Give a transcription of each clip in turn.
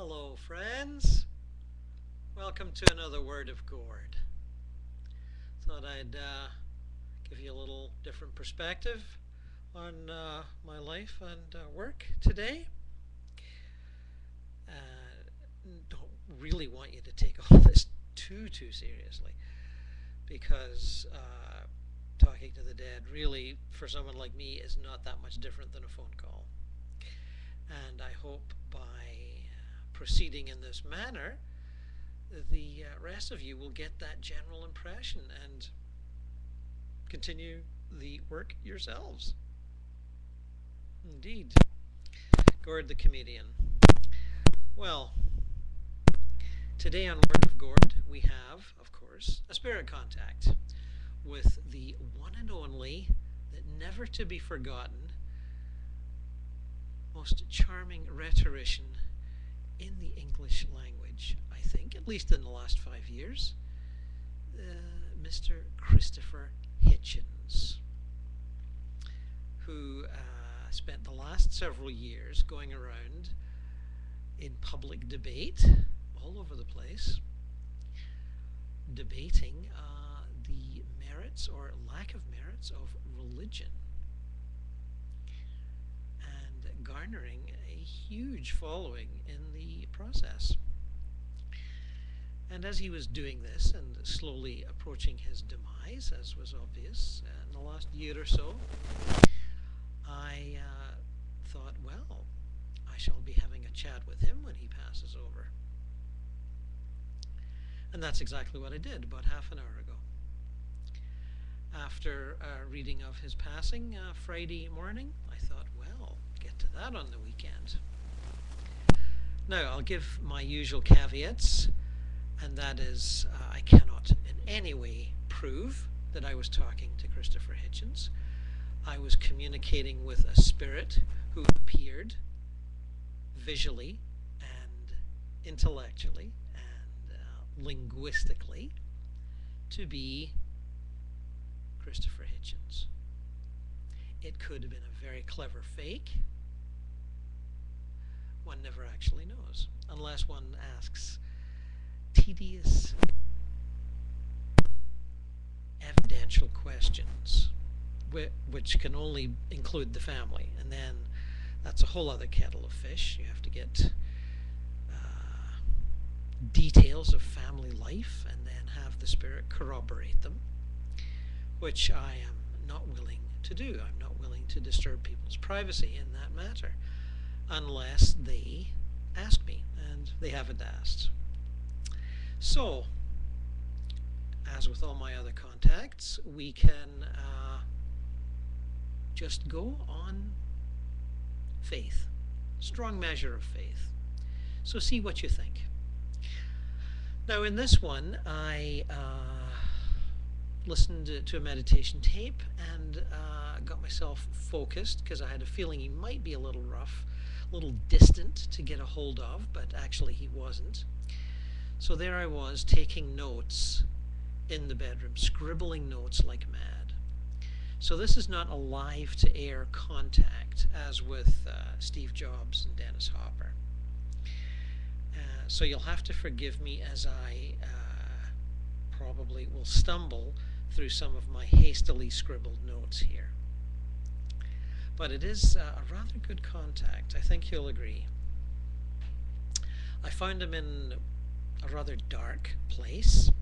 Hello friends, welcome to another Word of Gord. Thought I'd give you a little different perspective on my life and work today. Don't really want you to take all this too seriously, because talking to the dead really, for someone like me, is not that much different than a phone call. And I hope by proceeding in this manner, the rest of you will get that general impression and continue the work yourselves. Indeed. Gord the comedian. Well, today on Word of Gord we have, of course, a spirit contact with the one and only, that never to be forgotten, most charming rhetorician in the English language, I think, at least in the last 5 years, Mr. Christopher Hitchens, who spent the last several years going around in public debate all over the place, debating the merits or lack of merits of religion, and garnering a huge following in the process. And as he was doing this and slowly approaching his demise, as was obvious in the last year or so, I thought, well, I shall be having a chat with him when he passes over. And that's exactly what I did about half an hour ago. After reading of his passing Friday morning, I thought, well, get to that on the weekend. Now, I'll give my usual caveats, and that is I cannot in any way prove that I was talking to Christopher Hitchens. I was communicating with a spirit who appeared visually and intellectually and linguistically to be Christopher Hitchens. It could have been a very clever fake. One never actually knows, unless one asks tedious, evidential questions, which can only include the family, and then that's a whole other kettle of fish. You have to get details of family life and then have the spirit corroborate them, which I am not willing to do. I'm not willing to disturb people's privacy in that matter, unless they ask me, and they haven't asked. So, as with all my other contacts, we can just go on faith, strong measure of faith. So see what you think. Now, in this one, I listened to a meditation tape and got myself focused, because I had a feeling he might be a little rough, a little distant to get a hold of, but actually he wasn't. So there I was, taking notes in the bedroom, scribbling notes like mad. So this is not a live-to-air contact, as with Steve Jobs and Dennis Hopper. So you'll have to forgive me as I probably will stumble through some of my hastily scribbled notes here. But it is a rather good contact, I think you'll agree. I found him in a rather dark place,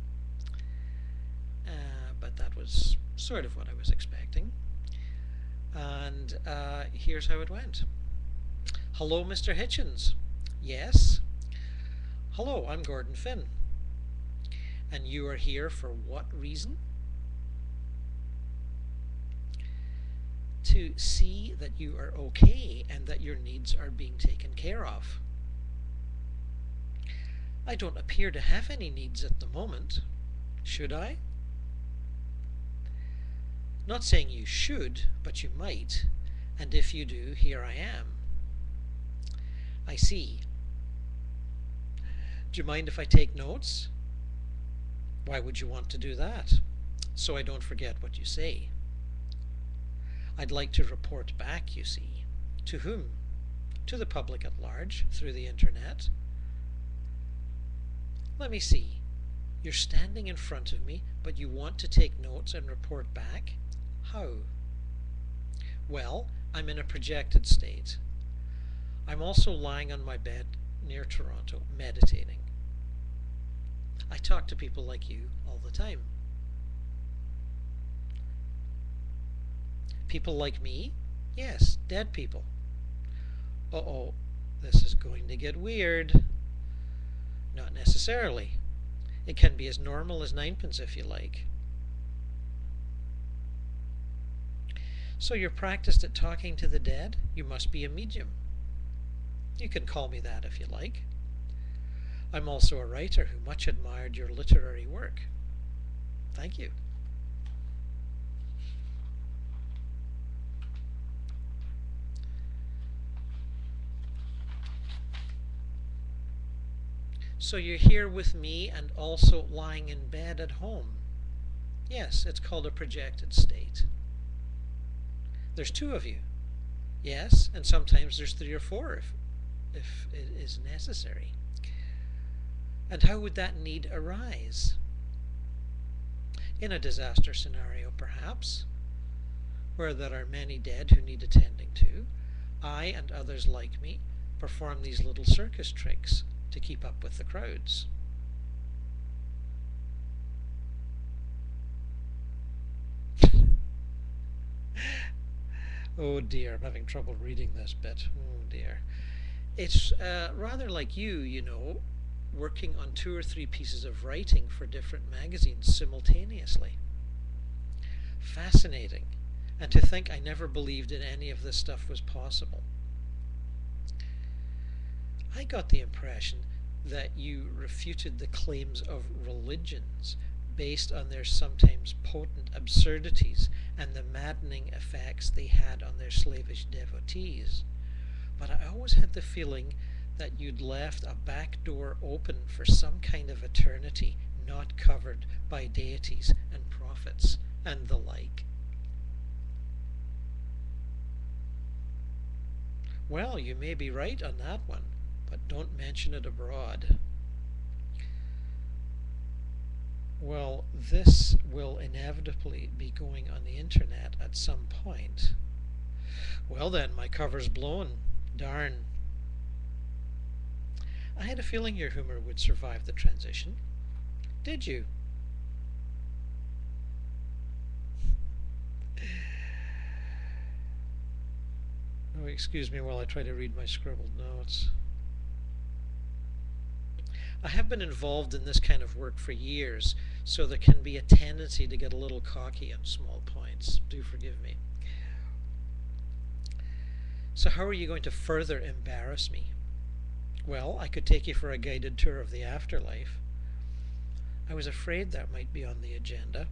but that was sort of what I was expecting. And here's how it went. Hello, Mr. Hitchens. Yes. Hello, I'm Gordon Finn. And you are here for what reason? To see that you are okay and that your needs are being taken care of. I don't appear to have any needs at the moment. Should I? Not saying you should, but you might. And if you do, here I am. I see. Do you mind if I take notes? Why would you want to do that? So I don't forget what you say. I'd like to report back, you see. To whom? To the public at large, through the internet. Let me see. You're standing in front of me, but you want to take notes and report back? How? Well, I'm in a projected state. I'm also lying on my bed near Toronto, meditating. I talk to people like you all the time. People like me? Yes, dead people. Uh-oh, this is going to get weird. Not necessarily. It can be as normal as ninepence if you like. So you're practiced at talking to the dead? You must be a medium. You can call me that if you like. I'm also a writer who much admired your literary work. Thank you. So you're here with me and also lying in bed at home? Yes, it's called a projected state. There's two of you. Yes, and sometimes there's three or four if it is necessary. And how would that need arise? In a disaster scenario, perhaps, where there are many dead who need attending to, I and others like me perform these little circus tricks to keep up with the crowds. Oh dear, I'm having trouble reading this bit. Oh dear. It's rather like you know, working on 2 or 3 pieces of writing for different magazines simultaneously. Fascinating. And to think I never believed that any of this stuff was possible. I got the impression that you refuted the claims of religions based on their sometimes potent absurdities and the maddening effects they had on their slavish devotees. But I always had the feeling that you'd left a back door open for some kind of eternity not covered by deities and prophets and the like. Well, you may be right on that one, but don't mention it abroad. Well, this will inevitably be going on the internet at some point. Well then, my cover's blown. Darn. I had a feeling your humor would survive the transition. Did you? Oh, excuse me while I try to read my scribbled notes. I have been involved in this kind of work for years, so there can be a tendency to get a little cocky on small points. Do forgive me. So how are you going to further embarrass me? Well, I could take you for a guided tour of the afterlife. I was afraid that might be on the agenda.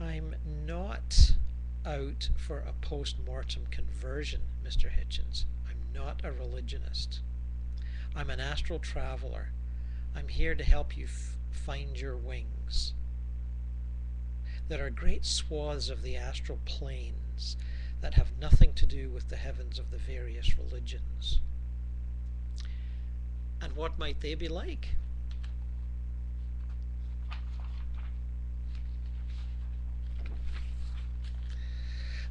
I'm not out for a post-mortem conversion, Mr. Hitchens. I'm not a religionist. I'm an astral traveler. I'm here to help you find your wings. There are great swaths of the astral planes that have nothing to do with the heavens of the various religions. And what might they be like?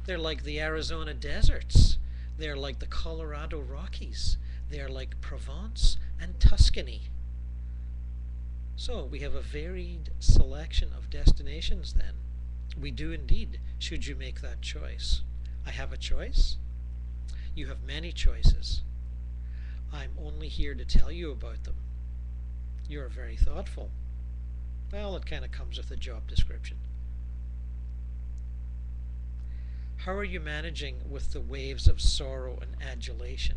They're like the Arizona deserts. They're like the Colorado Rockies. They're like Provence and Tuscany. So we have a varied selection of destinations then. We do indeed, should you make that choice. I have a choice. You have many choices. I'm only here to tell you about them. You're very thoughtful. Well, it kind of comes with the job description. How are you managing with the waves of sorrow and adulation?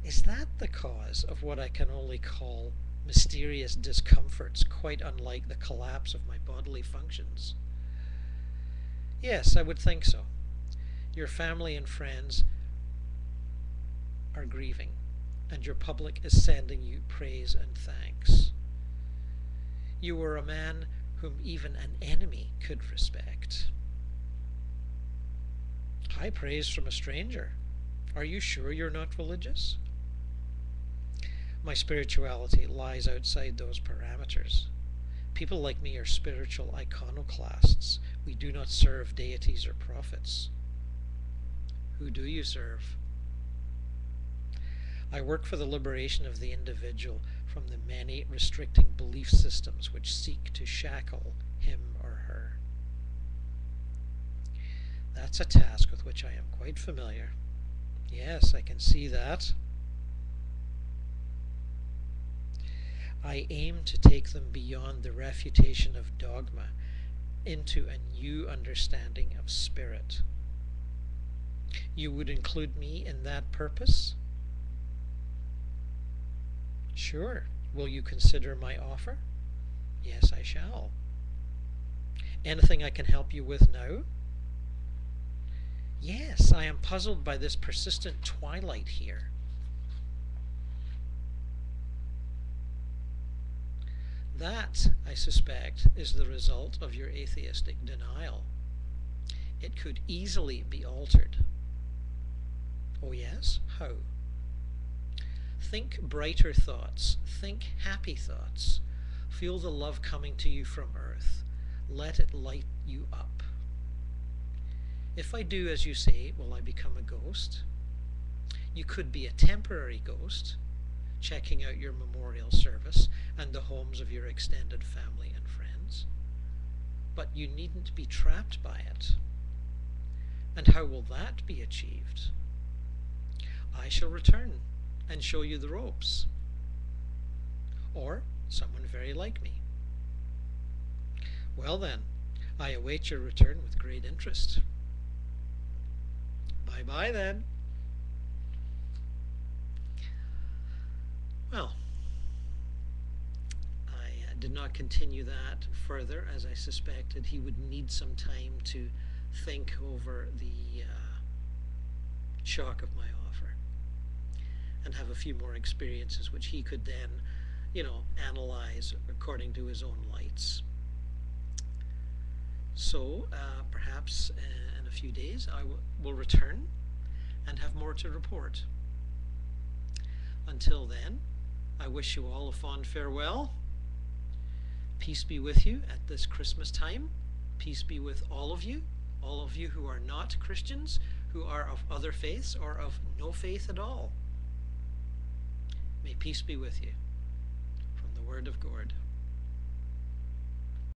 Is that the cause of what I can only call mysterious discomforts, quite unlike the collapse of my bodily functions? Yes, I would think so. Your family and friends are grieving, and your public is sending you praise and thanks. You were a man whom even an enemy could respect. High praise from a stranger. Are you sure you're not religious? My spirituality lies outside those parameters. People like me are spiritual iconoclasts. We do not serve deities or prophets. Who do you serve? I work for the liberation of the individual from the many restricting belief systems which seek to shackle him or her. That's a task with which I am quite familiar. Yes, I can see that. I aim to take them beyond the refutation of dogma into a new understanding of spirit. You would include me in that purpose? Sure. Will you consider my offer? Yes, I shall. Anything I can help you with now? Yes, I am puzzled by this persistent twilight here. That, I suspect, is the result of your atheistic denial. It could easily be altered. Oh yes? How? Think brighter thoughts. Think happy thoughts. Feel the love coming to you from earth. Let it light you up. If I do as you say, will I become a ghost? You could be a temporary ghost, checking out your memorial service and the homes of your extended family and friends. But you needn't be trapped by it. And how will that be achieved? I shall return and show you the ropes. Or someone very like me. Well then, I await your return with great interest. Bye-bye then. Well, I did not continue that further, as I suspected he would need some time to think over the shock of my offer and have a few more experiences which he could then, analyze according to his own lights. So perhaps in a few days I will return and have more to report. Until then, I wish you all a fond farewell. Peace be with you at this Christmas time. Peace be with all of you who are not Christians, who are of other faiths or of no faith at all. May peace be with you. From the Word of Gord.